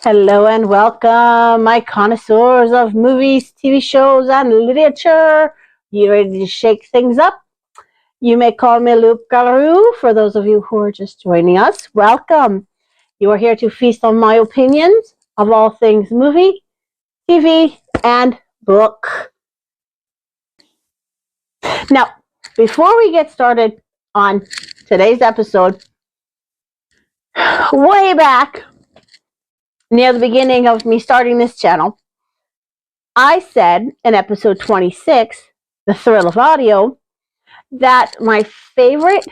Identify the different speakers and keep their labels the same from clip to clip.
Speaker 1: Hello and welcome, my connoisseurs of movies, TV shows, and literature. You ready to shake things up? You may call me Luke Gallaroo. For those of you who are just joining us, welcome. You are here to feast on my opinions of all things movie, TV, and book. Now, before we get started on today's episode, way back near the beginning of me starting this channel, I said in episode 26, The Thrill of Audio, that my favorite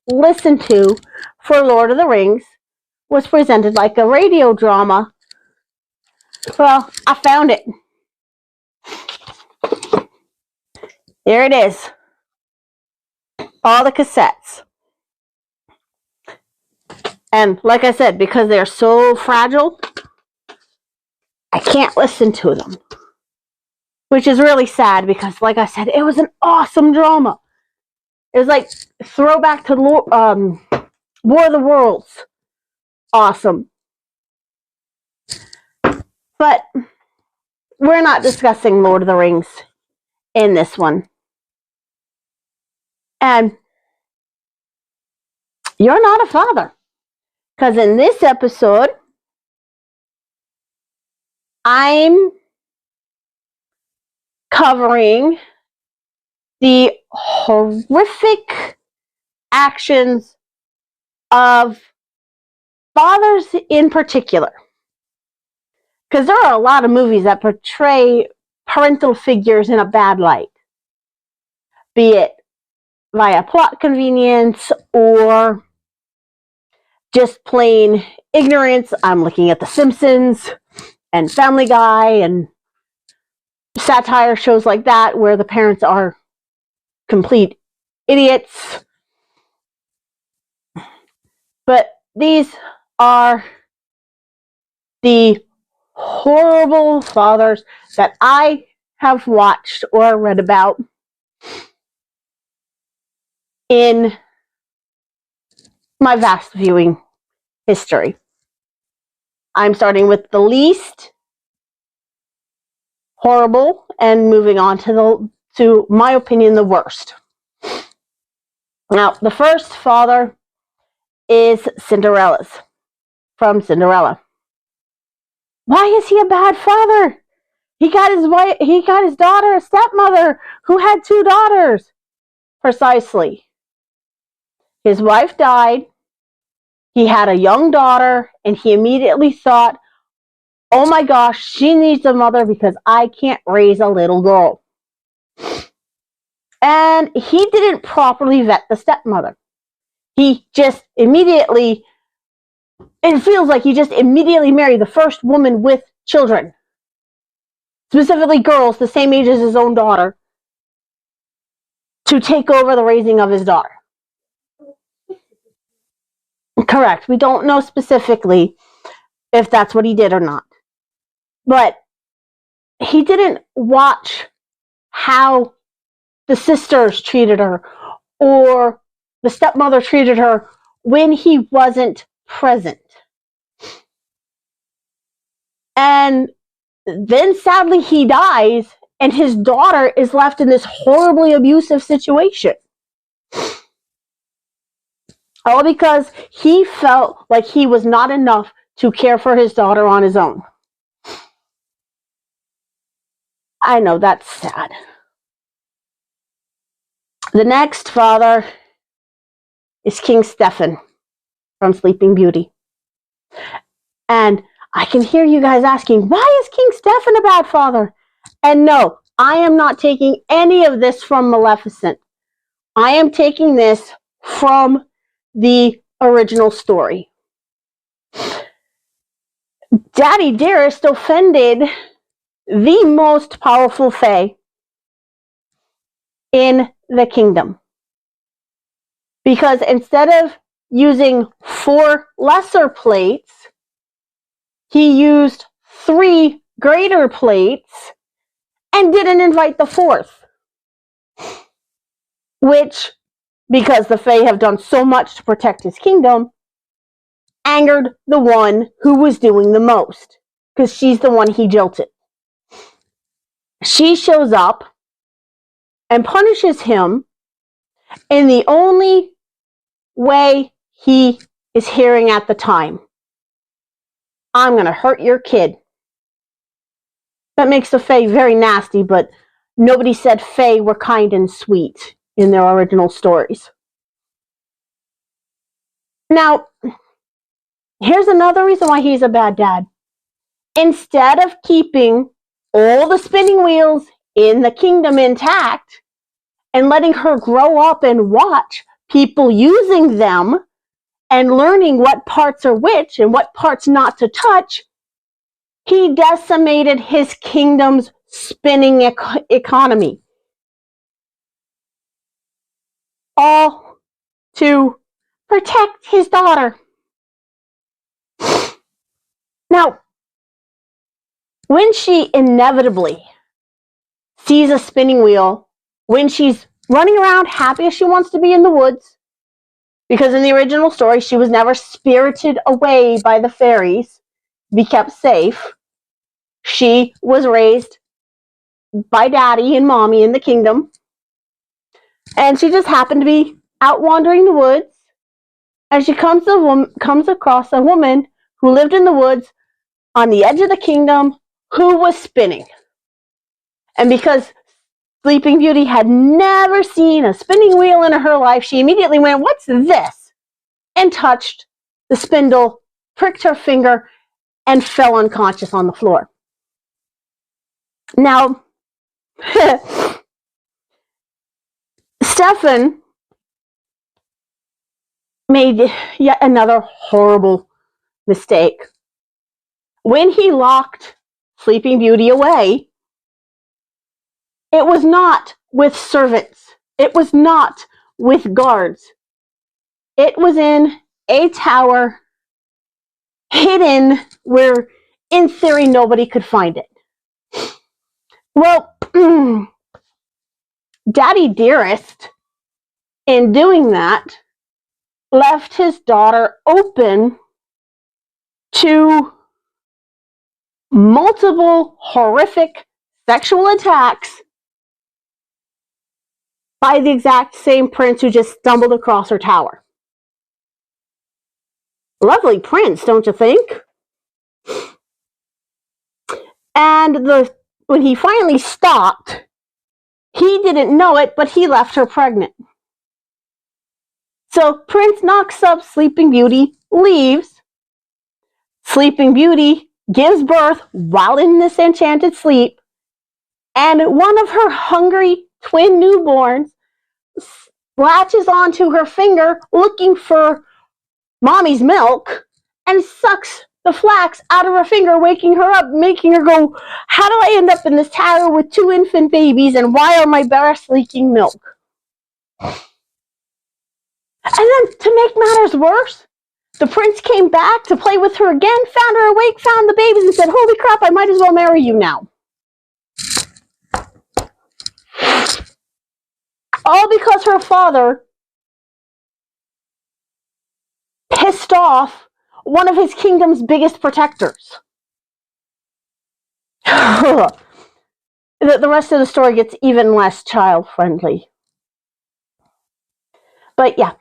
Speaker 1: listen to for Lord of the Rings was presented like a radio drama. Well, I found it. Here it is. All the cassettes. And like I said, because they're so fragile, I can't listen to them. Which is really sad because, like I said, it was an awesome drama. It was like throwback to War of the Worlds. Awesome. But we're not discussing Lord of the Rings in this one. And you're not a father. Because in this episode, I'm covering the horrific actions of fathers in particular. Because there are a lot of movies that portray parental figures in a bad light. Be it via plot convenience or just plain ignorance. I'm looking at The Simpsons and Family Guy and satire shows like that where the parents are complete idiots. But these are the horrible fathers that I have watched or read about in my vast viewing history. I'm starting with the least horrible and moving on to my opinion, the worst. Now, the first father is Cinderella's, from Cinderella. Why is he a bad father? He got his daughter a stepmother who had 2 daughters. Precisely. His wife died. He had a young daughter, and he immediately thought, oh my gosh, she needs a mother because I can't raise a little girl. And he didn't properly vet the stepmother. He just immediately, it feels like he just immediately married the first woman with children. Specifically girls the same age as his own daughter, to take over the raising of his daughter. Correct. We don't know specifically if that's what he did or not. But he didn't watch how the sisters treated her or the stepmother treated her when he wasn't present. And then sadly he dies and his daughter is left in this horribly abusive situation. All because he felt like he was not enough to care for his daughter on his own. I know, that's sad. The next father is King Stefan from Sleeping Beauty. And I can hear you guys asking, why is King Stefan a bad father? And no, I am not taking any of this from Maleficent. I am taking this from the original story. Daddy Dearest offended the most powerful Fae in the kingdom. Because instead of using 4 lesser plates, he used 3 greater plates and didn't invite the 4th. Which, because the Fae have done so much to protect his kingdom, angered the one who was doing the most, because she's the one he jilted. She shows up and punishes him in the only way he is hearing at the time. I'm going to hurt your kid. That makes the Fae very nasty, but nobody said Fae were kind and sweet in their original stories. Now, here's another reason why he's a bad dad. Instead of keeping all the spinning wheels in the kingdom intact and letting her grow up and watch people using them and learning what parts are which and what parts not to touch, he decimated his kingdom's spinning economy. All to protect his daughter. Now, when she inevitably sees a spinning wheel, when she's running around happy as she wants to be in the woods, because in the original story she was never spirited away by the fairies to be kept safe. She was raised by daddy and mommy in the kingdom, and she just happened to be out wandering the woods, and she comes across a woman who lived in the woods on the edge of the kingdom who was spinning. And because Sleeping Beauty had never seen a spinning wheel in her life, she immediately went, "What's this?" and touched the spindle, pricked her finger, and fell unconscious on the floor. Now, Stefan made yet another horrible mistake. When he locked Sleeping Beauty away, it was not with servants. It was not with guards. It was in a tower, hidden where, in theory, nobody could find it. Well, Daddy Dearest, in doing that, left his daughter open to multiple horrific sexual attacks by the exact same prince who just stumbled across her tower. Lovely prince, don't you think? And when he finally stopped, he didn't know it, but he left her pregnant. So Prince knocks up Sleeping Beauty, leaves. Sleeping Beauty gives birth while in this enchanted sleep, and one of her hungry twin newborns latches onto her finger looking for mommy's milk and sucks the flax out of her finger, waking her up, making her go, "How do I end up in this tower with 2 infant babies, and why are my breasts leaking milk?" And then, to make matters worse, the prince came back to play with her again, found her awake, found the babies, and said, "Holy crap, I might as well marry you now." All because her father pissed off one of his kingdom's biggest protectors. The rest of the story gets even less child-friendly. But yeah,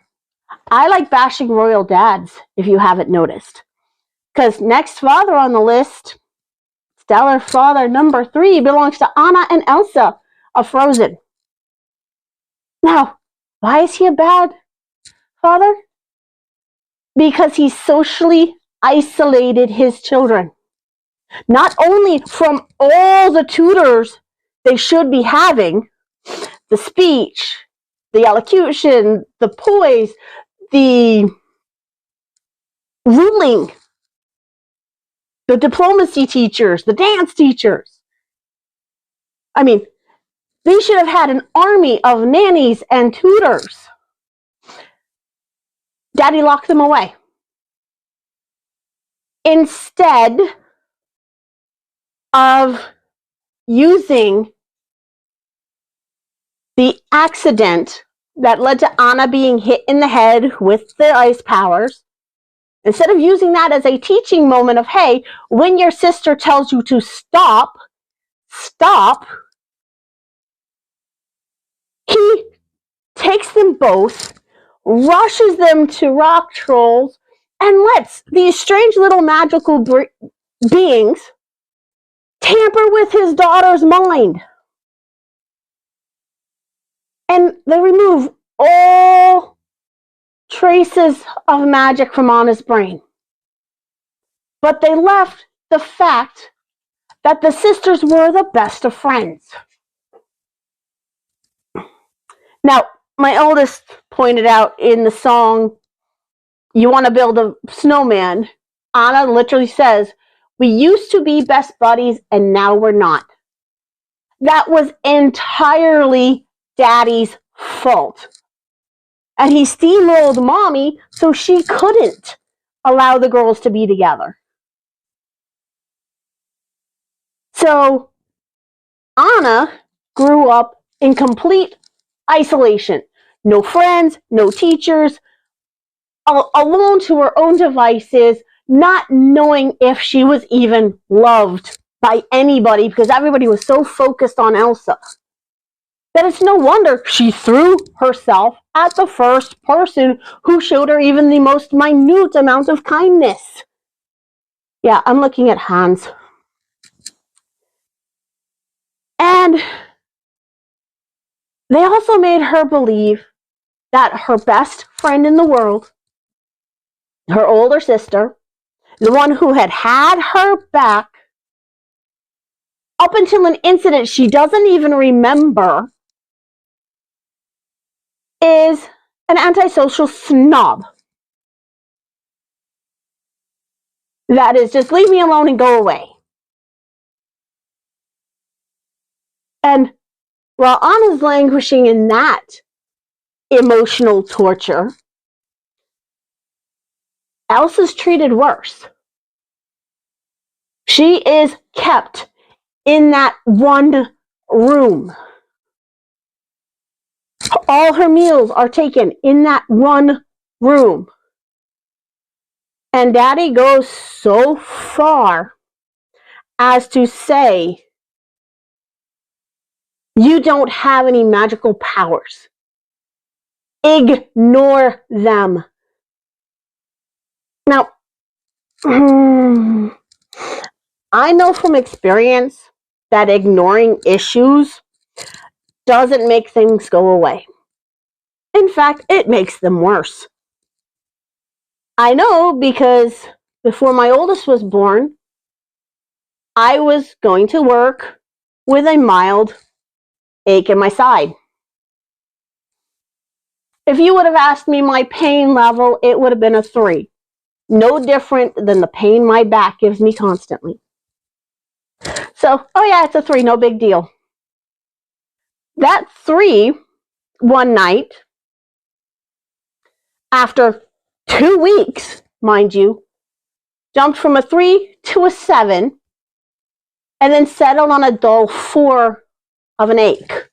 Speaker 1: I like bashing royal dads, if you haven't noticed. Because next father on the list, stellar father number 3, belongs to Anna and Elsa of Frozen. Now, why is he a bad father? Because he socially isolated his children. Not only from all the tutors they should be having, the speech, the elocution, the poise, the ruling, the diplomacy teachers, the dance teachers. I mean, they should have had an army of nannies and tutors. Daddy locked them away. Instead of using the accident that led to Anna being hit in the head with the ice powers instead of using that as a teaching moment of, hey, when your sister tells you to stop, stop, he takes them both, rushes them to rock trolls, and lets these strange little magical beings tamper with his daughter's mind. And they remove all traces of magic from Anna's brain. But they left the fact that the sisters were the best of friends. Now, my oldest pointed out in the song, You Want to Build a Snowman, Anna literally says, we used to be best buddies and now we're not. That was entirely Daddy's fault. And he steamrolled Mommy so she couldn't allow the girls to be together. So Anna grew up in complete isolation. No friends, no teachers, alone to her own devices, not knowing if she was even loved by anybody because everybody was so focused on Elsa that it's no wonder she threw herself at the first person who showed her even the most minute amount of kindness. Yeah, I'm looking at Hans. And they also made her believe that her best friend in the world, her older sister, the one who had her back up until an incident she doesn't even remember, is an antisocial snob. That is, just leave me alone and go away. And while Anna's languishing in that emotional torture, Elsa's treated worse. She is kept in that one room. All her meals are taken in that one room. And Daddy goes so far as to say, you don't have any magical powers. Ignore them. Now, I know from experience that ignoring issues doesn't make things go away. In fact, it makes them worse. I know because before my oldest was born, I was going to work with a mild ache in my side. If you would have asked me my pain level, it would have been a 3. No different than the pain my back gives me constantly. So, oh yeah, it's a 3, no big deal. That 3, one night, after 2 weeks, mind you, jumped from a 3 to a 7, and then settled on a dull 4 of an ache.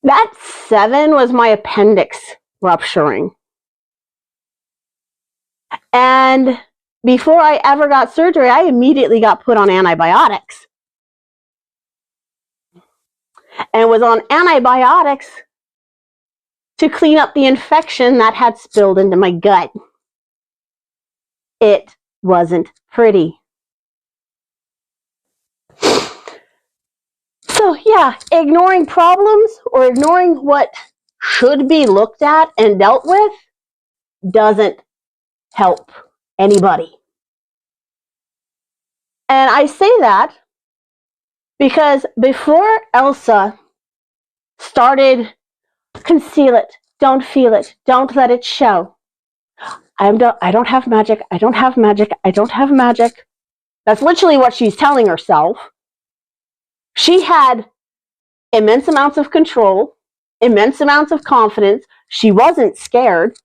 Speaker 1: That 7 was my appendix rupturing. And before I ever got surgery, I immediately got put on antibiotics. And was on antibiotics to clean up the infection that had spilled into my gut. It wasn't pretty. So yeah, ignoring problems or ignoring what should be looked at and dealt with doesn't help anybody. And I say that because before Elsa started, conceal it, don't feel it, don't let it show. I don't have magic, I don't have magic, I don't have magic. That's literally what she's telling herself. She had immense amounts of control, immense amounts of confidence. She wasn't scared.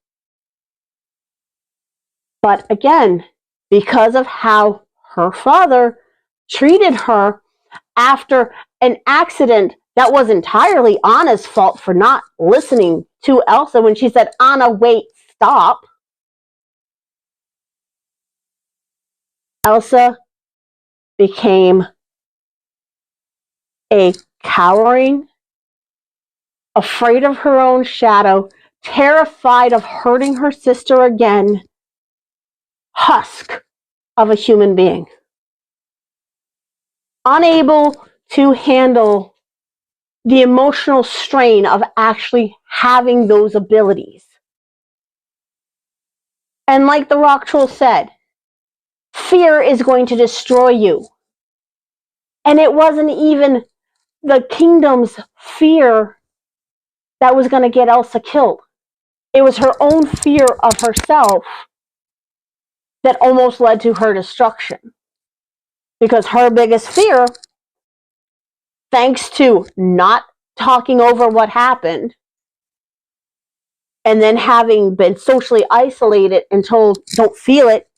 Speaker 1: But again, because of how her father treated her after an accident that was entirely Anna's fault for not listening to Elsa when she said, Anna, wait, stop. Elsa became a cowering, afraid of her own shadow, terrified of hurting her sister again, husk of a human being. Unable to handle the emotional strain of actually having those abilities. And like the rock troll said, fear is going to destroy you. And it wasn't even the kingdom's fear that was going to get Elsa killed. It was her own fear of herself that almost led to her destruction. Because her biggest fear, thanks to not talking over what happened, and then having been socially isolated and told, don't feel it,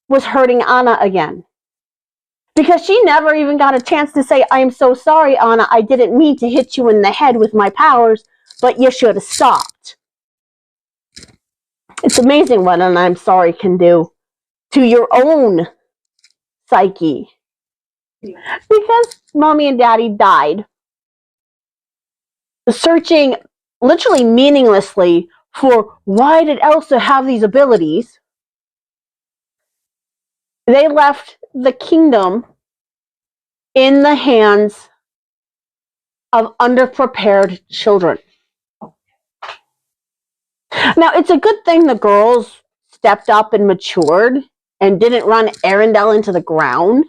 Speaker 1: was hurting Anna again. Because she never even got a chance to say, I am so sorry, Anna, I didn't mean to hit you in the head with my powers, but you should have stopped. It's amazing what an I'm sorry can do to your own psyche. Because mommy and daddy died, searching literally meaninglessly for why did Elsa have these abilities, they left the kingdom in the hands of underprepared children. Now, it's a good thing the girls stepped up and matured and didn't run Arendelle into the ground.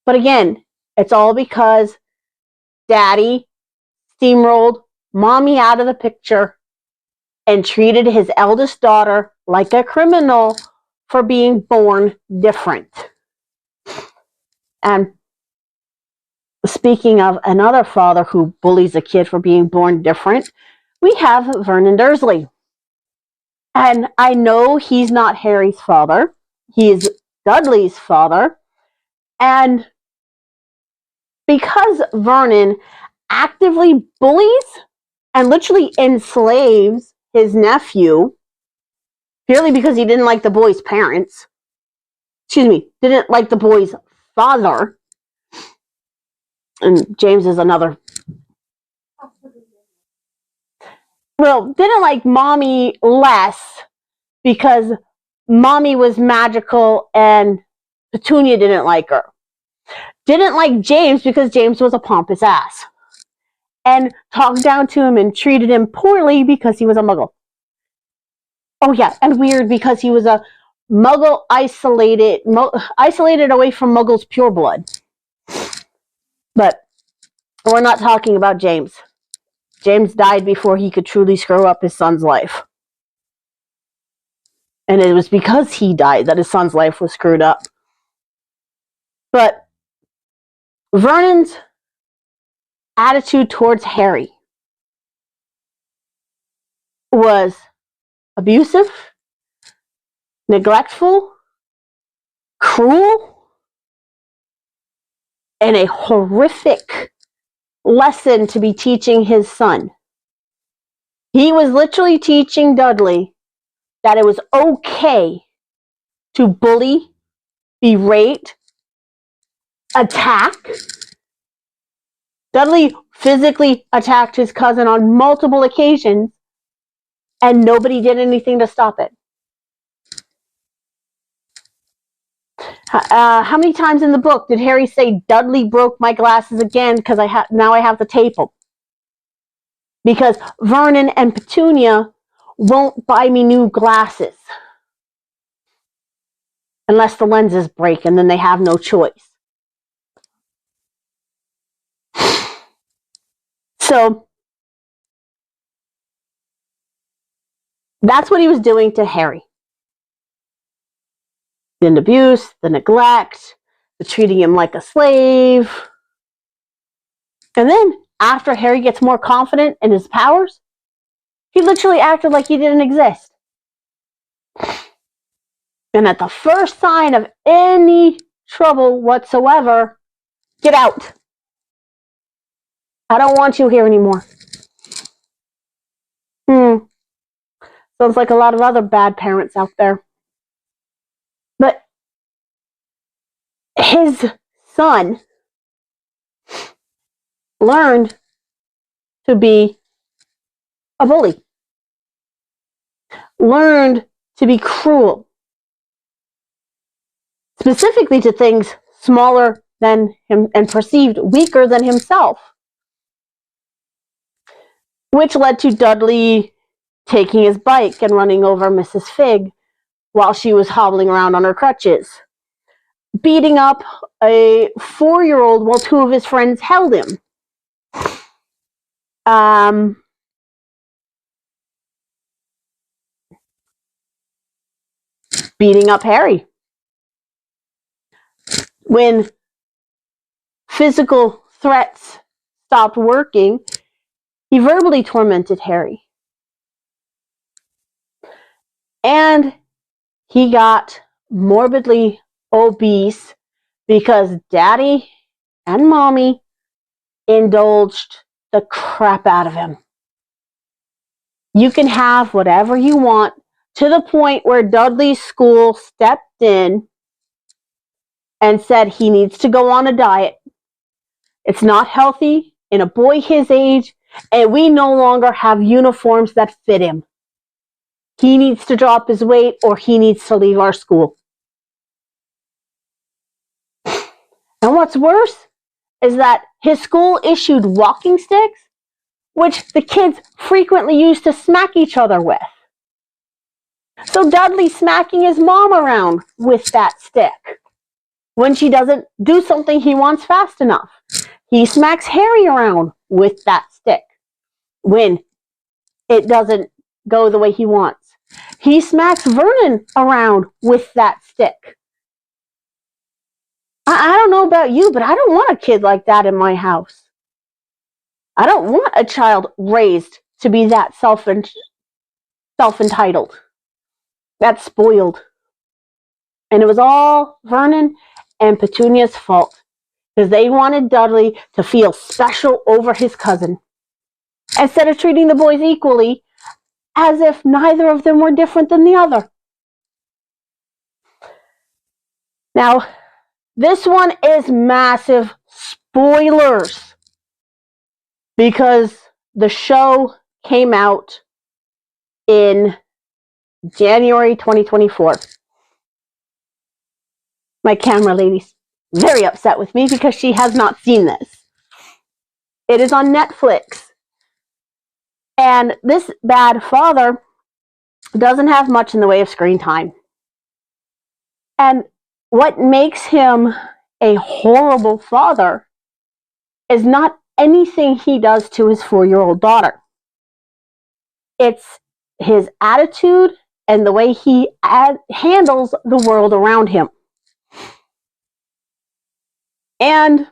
Speaker 1: But again, it's all because daddy steamrolled mommy out of the picture and treated his eldest daughter like a criminal for being born different. And speaking of another father who bullies a kid for being born different, we have Vernon Dursley. And I know he's not Harry's father. He is Dudley's father. And because Vernon actively bullies and literally enslaves his nephew, purely because he didn't like the boy's parents, didn't like the boy's father, and James is another, well, didn't like mommy less because mommy was magical and Petunia didn't like her. Didn't like James because James was a pompous ass. And talked down to him and treated him poorly because he was a muggle. Oh yeah, and weird because he was a muggle isolated away from muggles' pure blood. But we're not talking about James. James died before he could truly screw up his son's life. And it was because he died that his son's life was screwed up. But Vernon's attitude towards Harry was abusive, neglectful, cruel, and a horrific lesson to be teaching his son. He was literally teaching Dudley that it was okay to bully, berate, attack. Dudley physically attacked his cousin on multiple occasions, and nobody did anything to stop it. How many times in the book did Harry say, Dudley broke my glasses again because now I have to tape them? Because Vernon and Petunia won't buy me new glasses unless the lenses break, and then they have no choice. So that's what he was doing to Harry. The abuse, the neglect, the treating him like a slave. And then, after Harry gets more confident in his powers, he literally acted like he didn't exist. And at the first sign of any trouble whatsoever, get out. I don't want you here anymore. Sounds like a lot of other bad parents out there. But his son learned to be a bully, learned to be cruel, specifically to things smaller than him and perceived weaker than himself, which led to Dudley taking his bike and running over Mrs. Figg while she was hobbling around on her crutches, beating up a 4-year-old while 2 of his friends held him. Beating up Harry. When physical threats stopped working, he verbally tormented Harry. And he got morbidly obese because Daddy and Mommy indulged the crap out of him. You can have whatever you want, to the point where Dudley's school stepped in and said he needs to go on a diet. It's not healthy in a boy his age, and we no longer have uniforms that fit him. He needs to drop his weight or he needs to leave our school. And what's worse is that his school issued walking sticks, which the kids frequently used to smack each other with. So Dudley's smacking his mom around with that stick when she doesn't do something he wants fast enough. He smacks Harry around with that stick when it doesn't go the way he wants. He smacks Vernon around with that stick. I don't know about you, but I don't want a kid like that in my house. I don't want a child raised to be that self-entitled. That's spoiled. And it was all Vernon and Petunia's fault, because they wanted Dudley to feel special over his cousin, instead of treating the boys equally, as if neither of them were different than the other. Now, this one is massive spoilers, because the show came out in January 2024. My camera lady's very upset with me because she has not seen this. It is on Netflix. And this bad father doesn't have much in the way of screen time. And what makes him a horrible father is not anything he does to his 4-year-old daughter. It's his attitude and the way he handles the world around him. And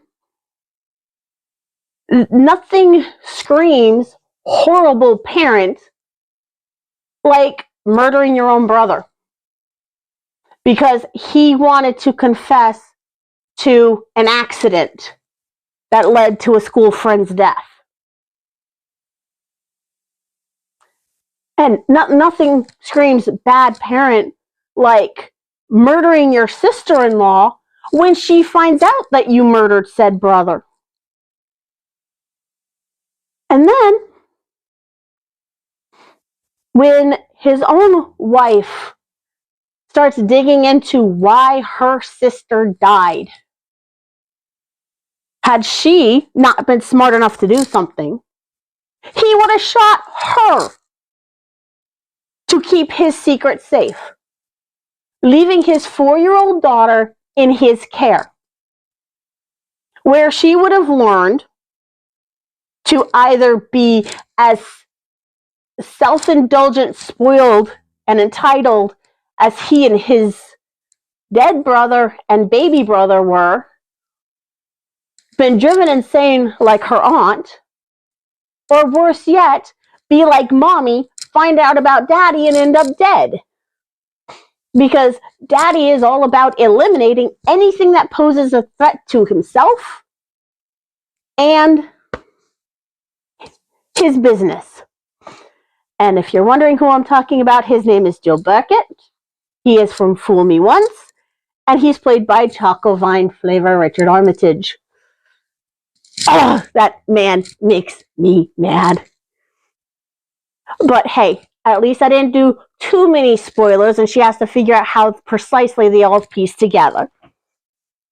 Speaker 1: nothing screams horrible parent like murdering your own brother, because he wanted to confess to an accident that led to a school friend's death. And nothing screams bad parent like murdering your sister-in-law when she finds out that you murdered said brother. And then, when his own wife starts digging into why her sister died, had she not been smart enough to do something, he would have shot her to keep his secret safe, leaving his 4-year-old daughter in his care, where she would have learned to either be as self-indulgent, spoiled, and entitled as he and his dead brother and baby brother were, been driven insane like her aunt, or worse yet, be like Mommy, find out about Daddy and end up dead. Because Daddy is all about eliminating anything that poses a threat to himself and his business. And if you're wondering who I'm talking about, his name is Joe Burkett. He is from Fool Me Once, and he's played by Choco Vine Flavor Richard Armitage. Oh, that man makes me mad. But hey, at least I didn't do too many spoilers, and she has to figure out how precisely they all piece together.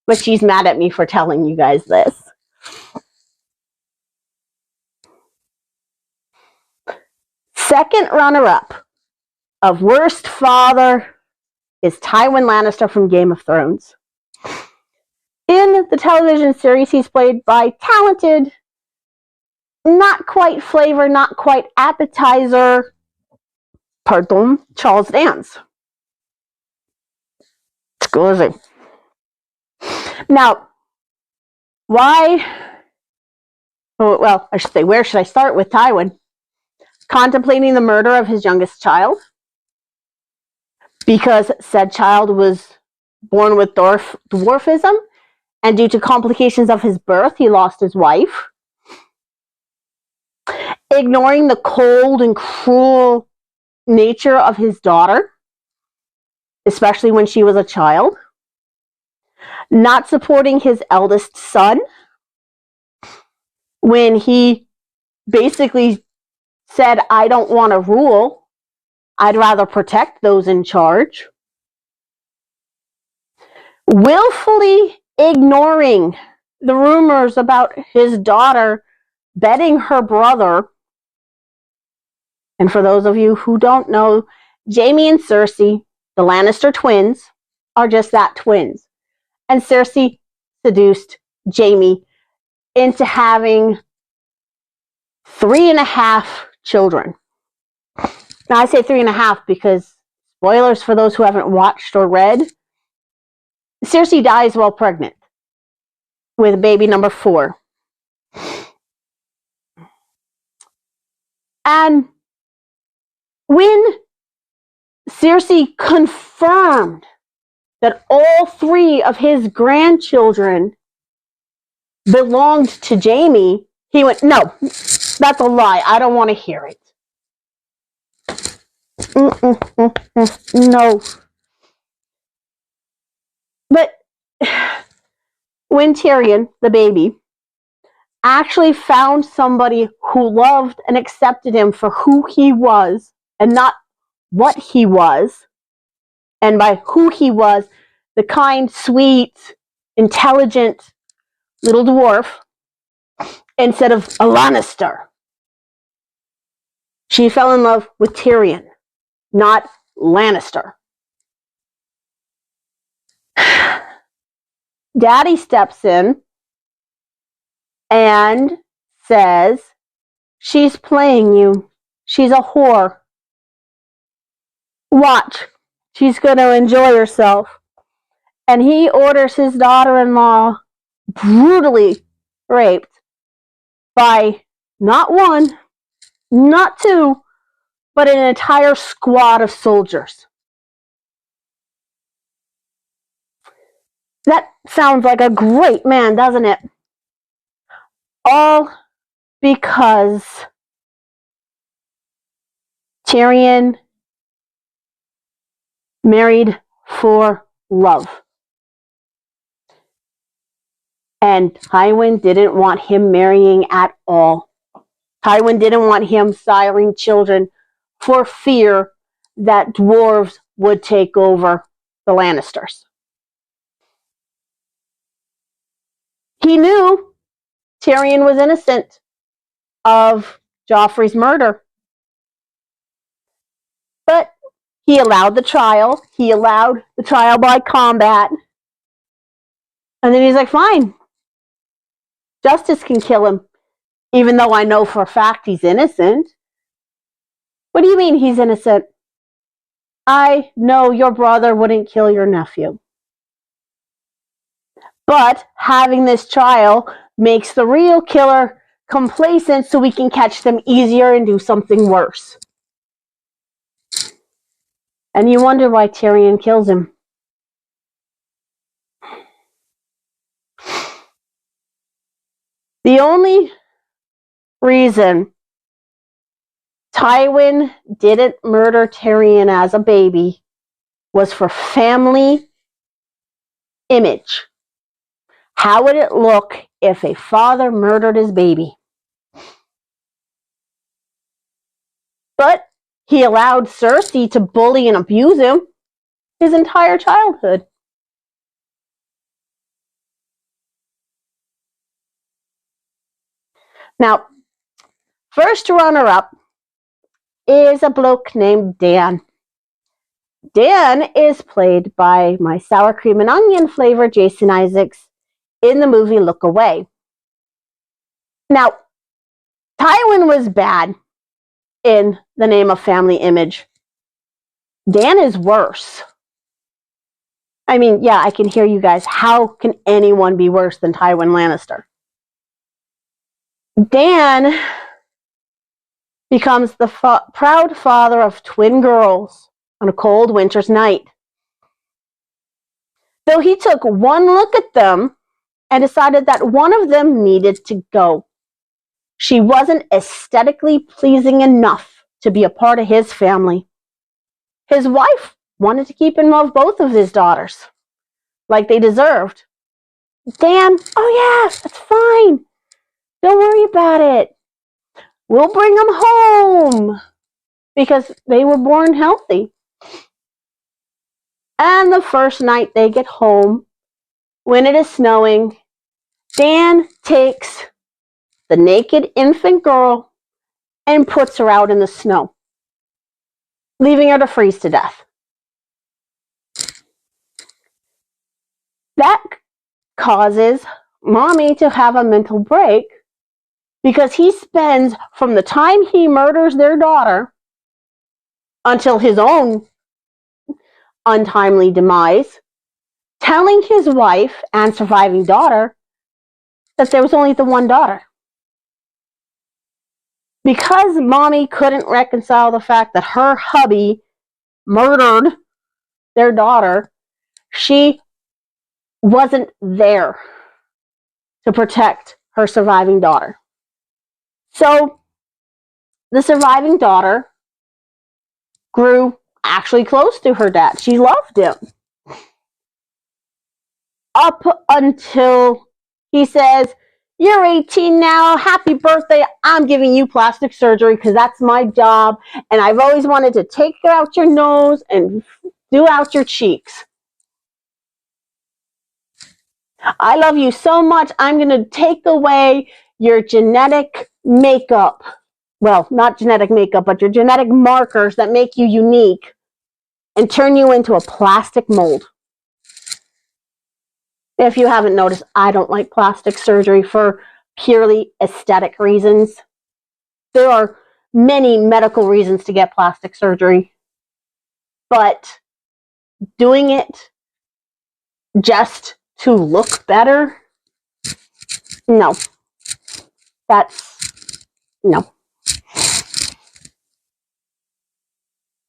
Speaker 1: But she's mad at me for telling you guys this. Second runner-up of Worst Father is Tywin Lannister from Game of Thrones. In the television series, he's played by talented, not quite flavor, not quite appetizer, Charles Dance. Excuse me. Now, why? Well, I should say, where should I start with Tywin? Contemplating the murder of his youngest child, because said child was born with dwarfism, and due to complications of his birth, he lost his wife. Ignoring the cold and cruel nature of his daughter, especially when she was a child. Not supporting his eldest son when he basically said, I don't want to rule. I'd rather protect those in charge. Willfully ignoring the rumors about his daughter betting her brother. And for those of you who don't know, Jaime and Cersei, the Lannister twins, are just that, twins. And Cersei seduced Jaime into having 3.5 children. Now I say 3.5 because, spoilers for those who haven't watched or read, Cersei dies while pregnant with baby number 4. And when Cersei confirmed that all 3 of his grandchildren belonged to Jaime, he went, no, that's a lie. I don't want to hear it. No. But when Tyrion, the baby, actually found somebody who loved and accepted him for who he was and not what he was, and by who he was, the kind, sweet, intelligent little dwarf, instead of a Lannister, she fell in love with Tyrion, not Lannister. Daddy steps in and says, she's playing you. She's a whore. Watch. She's going to enjoy herself. And he orders his daughter-in-law brutally raped by not 1, not 2, but an entire squad of soldiers. That sounds like a great man, doesn't it? All because Tyrion married for love. And Tywin didn't want him marrying at all. Tywin didn't want him siring children for fear that dwarves would take over the Lannisters. He knew Tyrion was innocent of Joffrey's murder. But he allowed the trial. He allowed the trial by combat. And then he's like, fine. Justice can kill him, even though I know for a fact he's innocent. What do you mean he's innocent? I know your brother wouldn't kill your nephew. But having this trial makes the real killer complacent so we can catch them easier and do something worse. And you wonder why Tyrion kills him. The only reason Tywin didn't murder Tyrion as a baby was for family image. How would it look if a father murdered his baby? But he allowed Cersei to bully and abuse him his entire childhood. Now, first runner-up is a bloke named Dan. Dan is played by my sour cream and onion flavor Jason Isaacs in the movie Look Away. Now, Tywin was bad in the name of family image. Dan is worse. I mean, yeah, I can hear you guys. How can anyone be worse than Tywin Lannister? Dan becomes the proud father of twin girls on a cold winter's night. Though he took one look at them and decided that one of them needed to go. She wasn't aesthetically pleasing enough to be a part of his family. His wife wanted to keep him of both of his daughters, like they deserved. Dan, oh yeah, that's fine. Don't worry about it. We'll bring them home because they were born healthy. And the first night they get home, when it is snowing, Dan takes the naked infant girl and puts her out in the snow, leaving her to freeze to death. That causes Mommy to have a mental break because he spends, from the time he murders their daughter until his own untimely demise, telling his wife and surviving daughter that there was only the one daughter. Because Mommy couldn't reconcile the fact that her hubby murdered their daughter, she wasn't there to protect her surviving daughter. So the surviving daughter grew actually close to her dad. She loved him. Up until he says, "You're 18 now, happy birthday, I'm giving you plastic surgery because that's my job, and I've always wanted to take out your nose and do out your cheeks. I love you so much, I'm going to take away your genetic makeup." Well, not genetic makeup, but your genetic markers that make you unique and turn you into a plastic mold. If you haven't noticed, I don't like plastic surgery for purely aesthetic reasons. There are many medical reasons to get plastic surgery, but doing it just to look better, no. No.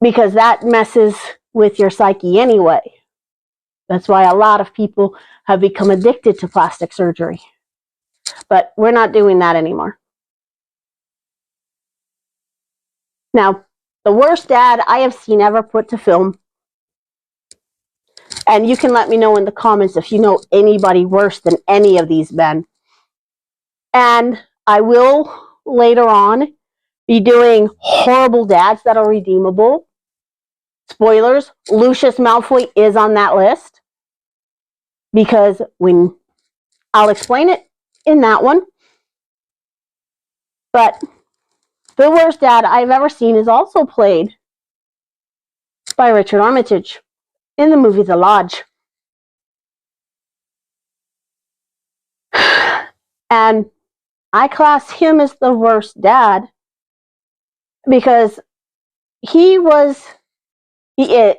Speaker 1: Because that messes with your psyche anyway. That's why a lot of people have become addicted to plastic surgery. But we're not doing that anymore. Now, the worst dad I have seen ever put to film, and you can let me know in the comments if you know anybody worse than any of these men. And I will later on be doing horrible dads that are redeemable. Spoilers, Lucius Malfoy is on that list because I'll explain it in that one. But the worst dad I've ever seen is also played by Richard Armitage in the movie The Lodge. And I class him as the worst dad because he was an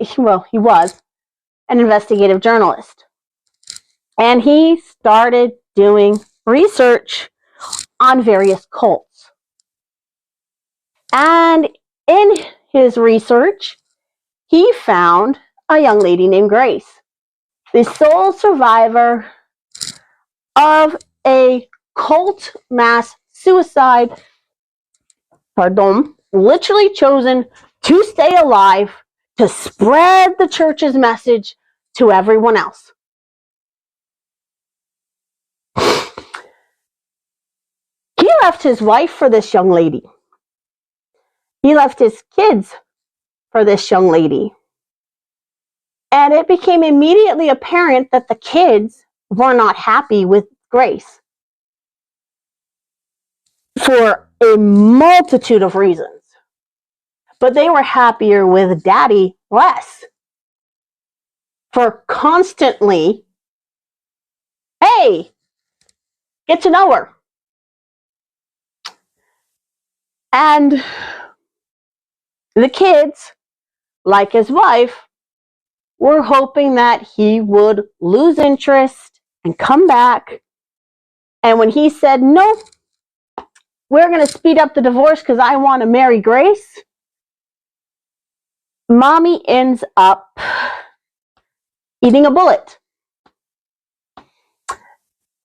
Speaker 1: investigative journalist. And he started doing research on various cults. And in his research, he found a young lady named Grace, the sole survivor of a cult mass suicide pardon, literally chosen to stay alive to spread the church's message to everyone else. He left his wife for this young lady. He left his kids for this young lady. And it became immediately apparent that the kids were not happy with Grace for a multitude of reasons. But they were happier with Daddy less for constantly, hey, get to know her. And the kids, like his wife, were hoping that he would lose interest and come back. And when he said, no, we're going to speed up the divorce because I want to marry Grace, Mommy ends up eating a bullet.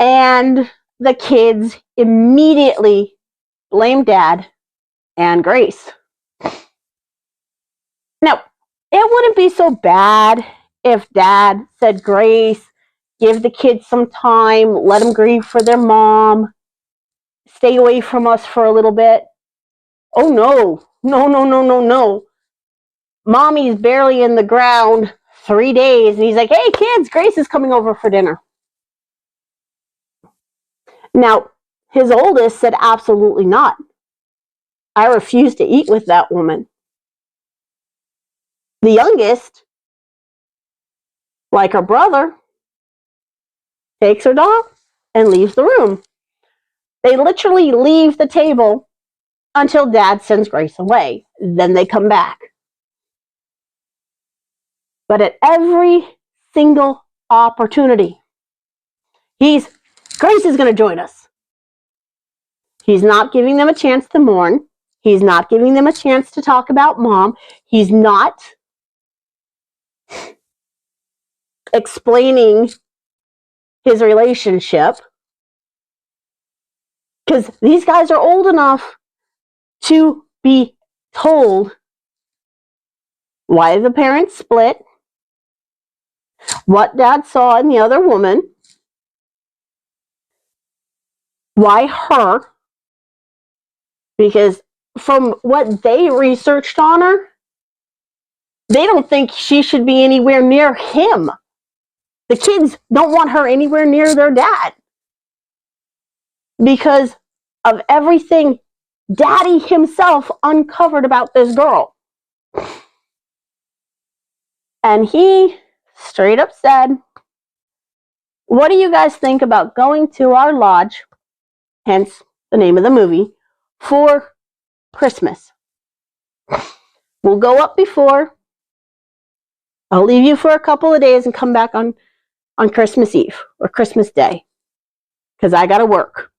Speaker 1: And the kids immediately blame Dad and Grace. Now, it wouldn't be so bad if Dad said, Grace, give the kids some time, let them grieve for their mom, stay away from us for a little bit. Oh, no. No. Mommy's barely in the ground 3 days, and he's like, hey, kids, Grace is coming over for dinner. Now, his oldest said, absolutely not. I refuse to eat with that woman. The youngest, like her brother, takes her doll and leaves the room. They literally leave the table until Dad sends Grace away. Then they come back. But at every single opportunity, Grace is going to join us. He's not giving them a chance to mourn. He's not giving them a chance to talk about Mom. He's not explaining his relationship, because these guys are old enough to be told why the parents split, what Dad saw in the other woman, why her, because from what they researched on her, they don't think she should be anywhere near him. The kids don't want her anywhere near their dad because of everything Daddy himself uncovered about this girl. And he straight up said, what do you guys think about going to our lodge, hence the name of the movie, for Christmas? We'll go up before. I'll leave you for a couple of days and come back on Christmas Eve or Christmas Day because I got to work.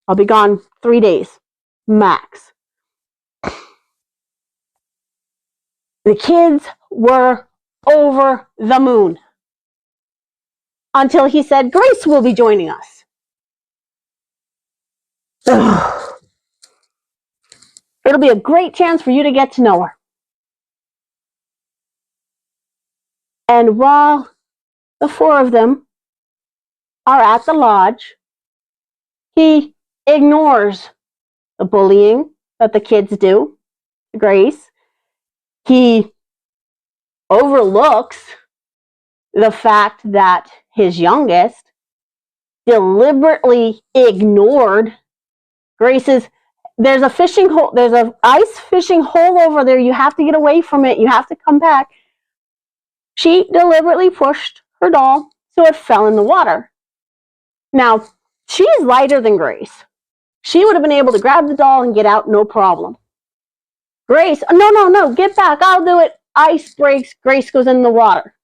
Speaker 1: I'll be gone 3 days, max. The kids were over the moon until he said, Grace will be joining us. It'll be a great chance for you to get to know her. And while the four of them are at the lodge, he ignores the bullying that the kids do to Grace. He overlooks the fact that his youngest deliberately ignored Grace's, there's a fishing hole, there's an ice fishing hole over there, you have to get away from it, you have to come back. She deliberately pushed her doll so it fell in the water. Now, she's lighter than Grace. She would have been able to grab the doll and get out, no problem. Grace, no, get back, I'll do it. Ice breaks, Grace goes in the water.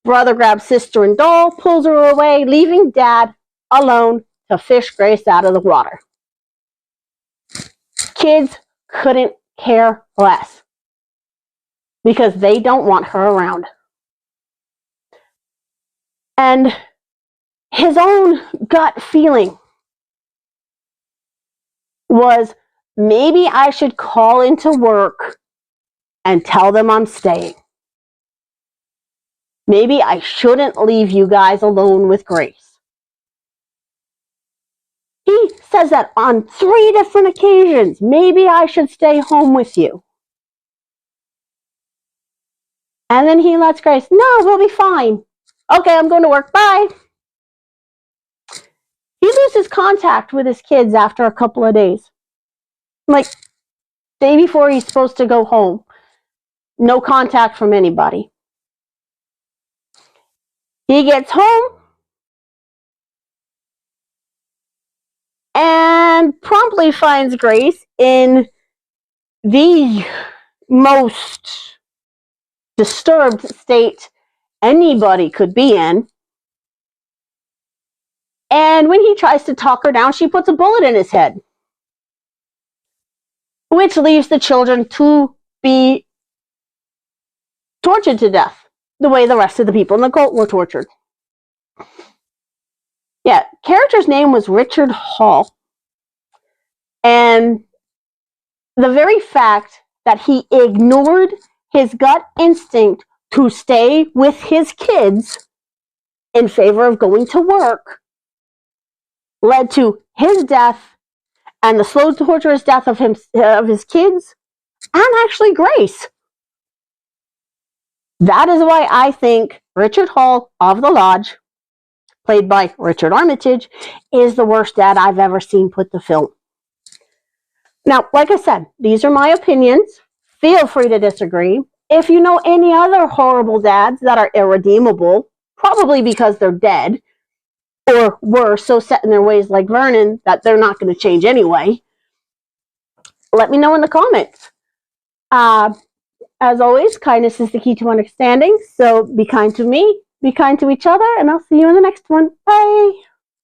Speaker 1: Brother grabs sister and doll, pulls her away, leaving Dad alone to fish Grace out of the water. Kids couldn't care less because they don't want her around. And his own gut feeling was maybe I should call into work and tell them I'm staying. Maybe I shouldn't leave you guys alone with Grace. He says that on 3 different occasions. Maybe I should stay home with you. And then he lets Grace, no, we'll be fine. Okay, I'm going to work. Bye. He loses contact with his kids after a couple of days. Like, day before he's supposed to go home. No contact from anybody. He gets home and promptly finds Grace in the most disturbed state anybody could be in. And when he tries to talk her down, she puts a bullet in his head, which leaves the children to be tortured to death, the way the rest of the people in the cult were tortured. Yeah, character's name was Richard Hall. And the very fact that he ignored his gut instinct to stay with his kids in favor of going to work led to his death and the slow, torturous death of his kids, and actually Grace. That is why I think Richard Hall of the Lodge, played by Richard Armitage, is the worst dad I've ever seen put to film. Now, like I said, these are my opinions. Feel free to disagree. If you know any other horrible dads that are irredeemable, probably because they're dead, or were so set in their ways like Vernon that they're not going to change anyway, let me know in the comments. As always, kindness is the key to understanding, so be kind to me, be kind to each other, and I'll see you in the next one. Bye!